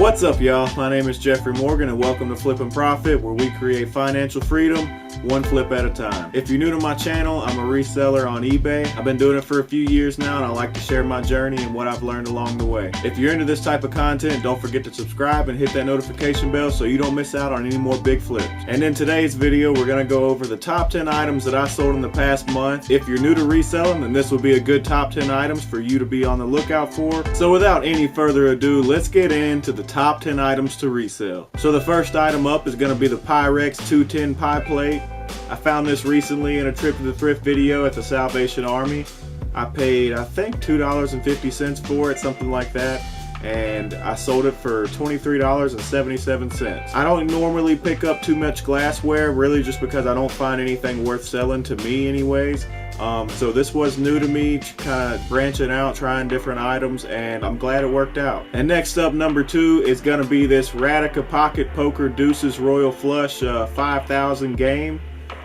What's up, y'all? My name is Jeffrey Morgan and welcome to Flip and Profit, where we create financial freedom one flip at a time. If you're new to my channel, I'm a reseller on eBay. I've been doing it for a few years now and I like to share my journey and what I've learned along the way. If you're into this type of content, don't forget to subscribe and hit that notification bell so you don't miss out on any more big flips. And in today's video, we're going to go over the top 10 items that I sold in the past month. If you're new to reselling, then this will be a good top 10 items for you to be on the lookout for. So without any further ado, let's get into the top 10 items to resell. So the first item up is going to be the Pyrex 210 pie plate. I found this recently in a trip to the thrift video at the Salvation Army. I paid, I think, $2.50 for it, something like that. And I sold it for $23.77. I don't normally pick up too much glassware, really just because I don't find anything worth selling to me anyways. So this was new to me, kind of branching out, trying different items, and I'm glad it worked out. And next up, number 2 is going to be this Rakuten Pocket Poker Deuces Royal Flush 5000 game.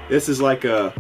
This is like a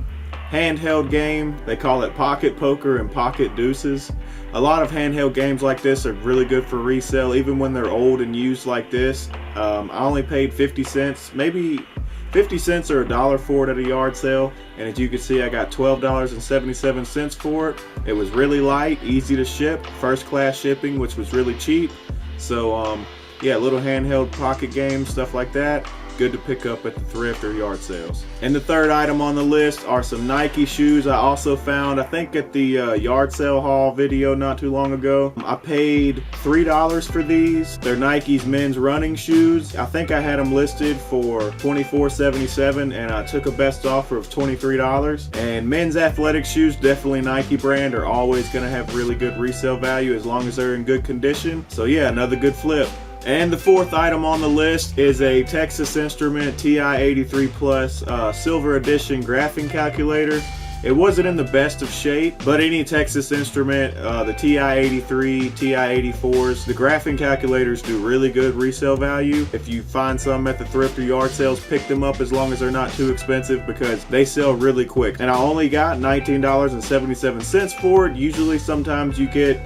handheld game. They call it Pocket Poker and Pocket Deuces. A lot of handheld games like this are really good for resale, even when they're old and used like this. I only paid 50 cents, maybe 50 cents or $1 for it at a yard sale, and as you can see, I got $12.77 for it. It was really light, easy to ship, first class shipping, which was really cheap. So yeah, little handheld pocket games, stuff like that, good to pick up at the thrift or yard sales. And the third item on the list are some Nike shoes I also found, I think at the yard sale haul video not too long ago. I paid $3 for these. They're Nike's men's running shoes. I think I had them listed for $24.77 and I took a best offer of $23. And men's athletic shoes, definitely Nike brand, are always going to have really good resale value as long as they're in good condition. So yeah, another good flip. And the fourth item on the list is a Texas Instrument TI-83 Plus Silver Edition graphing calculator. It wasn't in the best of shape, but any Texas Instrument, the TI-83, TI-84s, the graphing calculators do really good resale value. If you find some at the thrift or yard sales, pick them up as long as they're not too expensive because they sell really quick. And I only got $19.77 for it. Usually sometimes you get,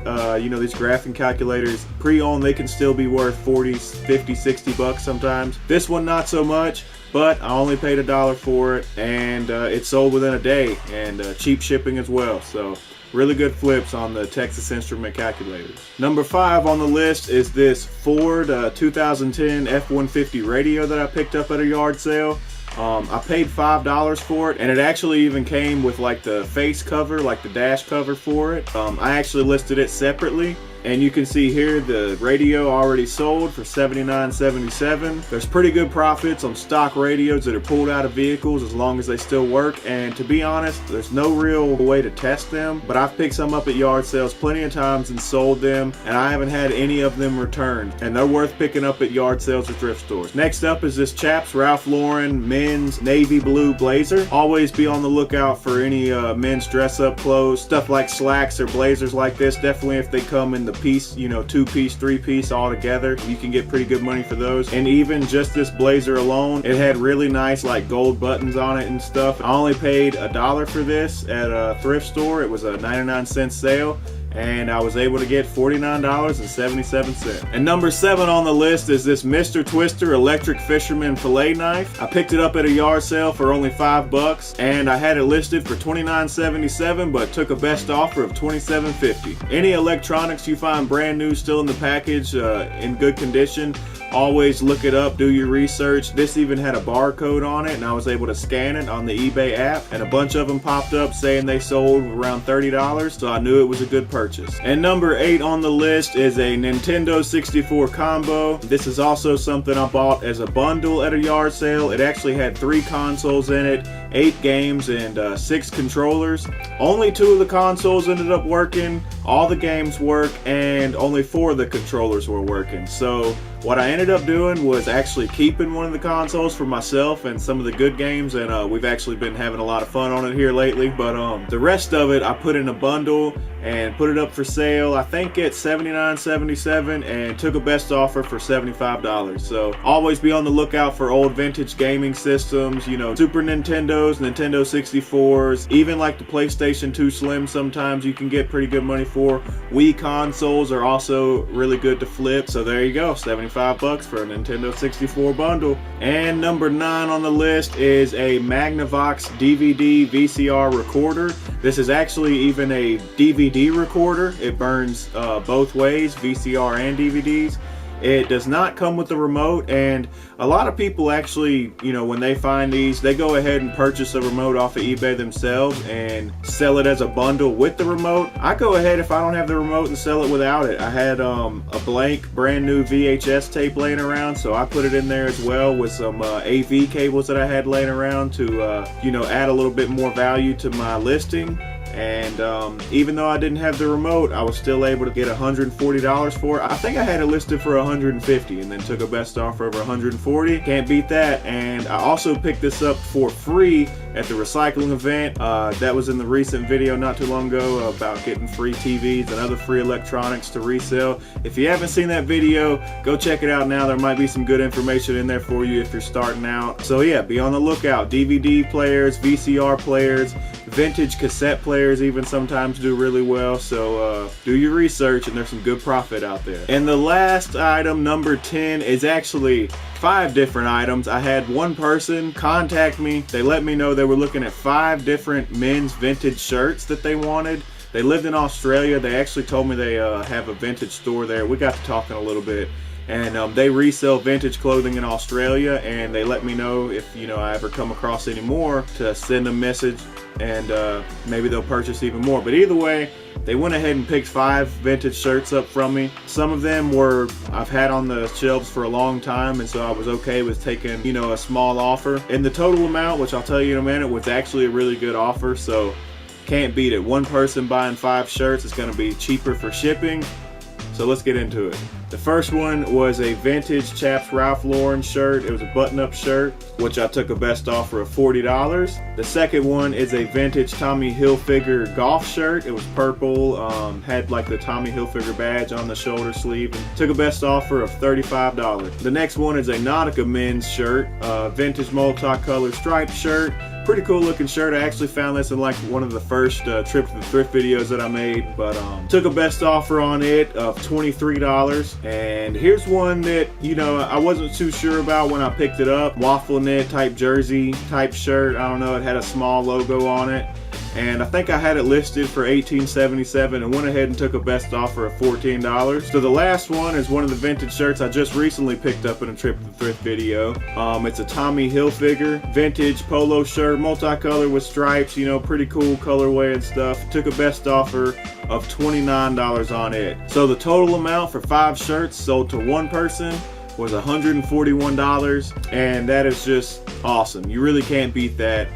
you know, these graphing calculators pre-owned, they can still be worth 40, 50, 60 bucks sometimes. This one not so much. But I only paid $1 for it, and it sold within a day, and cheap shipping as well. So really good flips on the Texas Instrument calculators. Number 5 on the list is this Ford 2010 F-150 radio that I picked up at a yard sale. I paid $5 for it, and it actually even came with like the face cover, like the dash cover for it. I actually listed it separately. And you can see here the radio already sold for $79.77. There's pretty good profits on stock radios that are pulled out of vehicles as long as they still work. And to be honest, there's no real way to test them, but I've picked some up at yard sales plenty of times and sold them, and I haven't had any of them returned. And they're worth picking up at yard sales or thrift stores. Next up is this Chaps Ralph Lauren men's navy blue blazer. Always be on the lookout for any men's dress up clothes, stuff like slacks or blazers like this. Definitely if they come in the piece, you know, 2-piece, 3-piece all together, you can get pretty good money for those. And even just this blazer alone, it had really nice like gold buttons on it and stuff. I only paid $1 for this at a thrift store. It was a 99-cent sale, and I was able to get $49.77. And number 7 on the list is this Mr. Twister electric Fisherman fillet knife. I picked it up at a yard sale for only $5, and I had it listed for $29.77, but took a best offer of $27.50. Any electronics you find brand new, still in the package, in good condition, always look it up, do your research. This even had a barcode on it, and I was able to scan it on the eBay app, and a bunch of them popped up saying they sold around $30, so I knew it was a good purchase. And number 8 on the list is a Nintendo 64 combo. This is also something I bought as a bundle at a yard sale. It actually had 3 consoles in it, 8 games, and 6 controllers. Only 2 of the consoles ended up working, all the games work, and only 4 of the controllers were working. So what I ended up doing was actually keeping one of the consoles for myself and some of the good games, and we've actually been having a lot of fun on it here lately. But the rest of it I put in a bundle and put it up for sale, I think at $79.77, and took a best offer for $75. So always be on the lookout for old vintage gaming systems, you know, Super Nintendo Nintendos, Nintendo 64s, even like the PlayStation 2 Slim sometimes you can get pretty good money for. Wii consoles are also really good to flip. So there you go, 75 bucks for a Nintendo 64 bundle. And number 9 on the list is a Magnavox DVD VCR recorder. This is actually even a DVD recorder. It burns both ways, VCR and DVDs. It does not come with the remote, and a lot of people actually, you know, when they find these, they go ahead and purchase a remote off of eBay themselves and sell it as a bundle with the remote. I go ahead, if I don't have the remote, and sell it without it. I had a blank brand new VHS tape laying around, so I put it in there as well with some AV cables that I had laying around to you know, add a little bit more value to my listing. And even though I didn't have the remote, I was still able to get $140 for it. I think I had it listed for $150 and then took a best offer of $140. Can't beat that. And I also picked this up for free at the recycling event. That was in the recent video not too long ago about getting free TVs and other free electronics to resell. If you haven't seen that video, go check it out now. There might be some good information in there for you if you're starting out. So yeah, be on the lookout. DVD players, VCR players, vintage cassette players even sometimes do really well. So do your research, and there's some good profit out there. And the last item, number 10, is actually 5 different items. I had one person contact me. They let me know they were looking at 5 different men's vintage shirts that they wanted. They lived in Australia. They actually told me they have a vintage store there. We got to talking a little bit, and they resell vintage clothing in Australia, and they let me know if, you know, I ever come across any more to send a message, and maybe they'll purchase even more. But either way, they went ahead and picked 5 vintage shirts up from me. Some of them were I've had on the shelves for a long time, and so I was okay with taking, you know, a small offer. And the total amount, which I'll tell you in a minute, was actually a really good offer, so can't beat it. One person buying 5 shirts is going to be cheaper for shipping. So let's get into it. The first one was a vintage Chaps Ralph Lauren shirt. It was a button-up shirt, which I took a best offer of $40. The second one is a vintage Tommy Hilfiger golf shirt. It was purple, had like the Tommy Hilfiger badge on the shoulder sleeve, and took a best offer of $35. The next one is a Nautica men's shirt, vintage multicolored striped shirt. Pretty cool looking shirt. I actually found this in like one of the first trip to the thrift videos that I made, but took a best offer on it of $23. And here's one that, you know, I wasn't too sure about when I picked it up. Waffle knit type jersey type shirt. I don't know, it had a small logo on it, and I think I had it listed for $18.77 and went ahead and took a best offer of $14. So the last one is one of the vintage shirts I just recently picked up in a trip to the thrift video. It's a Tommy Hilfiger vintage polo shirt, multicolored with stripes, you know, pretty cool colorway and stuff. Took a best offer of $29 on it. So the total amount for 5 shirts sold to one person was $141, and that is just awesome. You really can't beat that.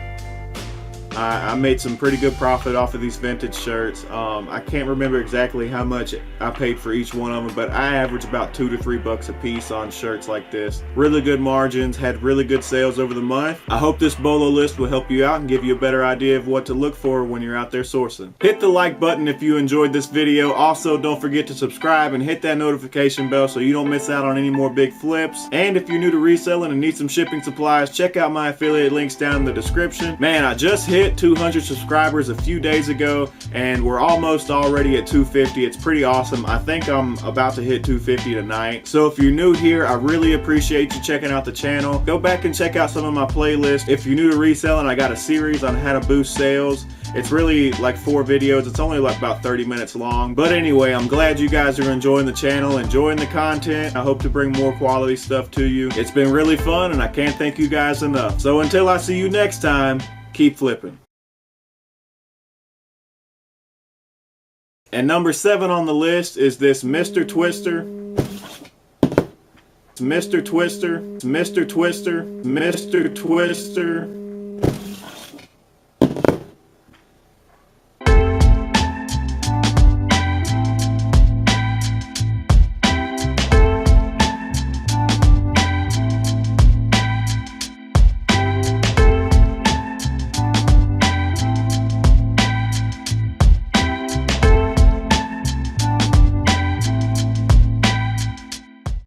I made some pretty good profit off of these vintage shirts. I can't remember exactly how much I paid for each one of them, but I average about $2 to $3 a piece on shirts like this. Really good margins, had really good sales over the month. I hope this BOLO list will help you out and give you a better idea of what to look for when you're out there sourcing. Hit the like button if you enjoyed this video. Also, don't forget to subscribe and hit that notification bell so you don't miss out on any more big flips. And if you're new to reselling and need some shipping supplies, check out my affiliate links down in the description. Man, I just hit 200 subscribers a few days ago, and we're almost already at 250. It's pretty awesome. I think I'm about to hit 250 tonight. So if you're new here, I really appreciate you checking out the channel. Go back and check out some of my playlists. If you're new to reselling, I got a series on how to boost sales. It's really like 4 videos. It's only like about 30 minutes long. But anyway, I'm glad you guys are enjoying the channel, enjoying the content. I hope to bring more quality stuff to you. It's been really fun, and I can't thank you guys enough. So until I see you next time, keep flipping. And number 7 on the list is this Mr. Twister. Mr. Twister, Mr. Twister, Mr. Twister.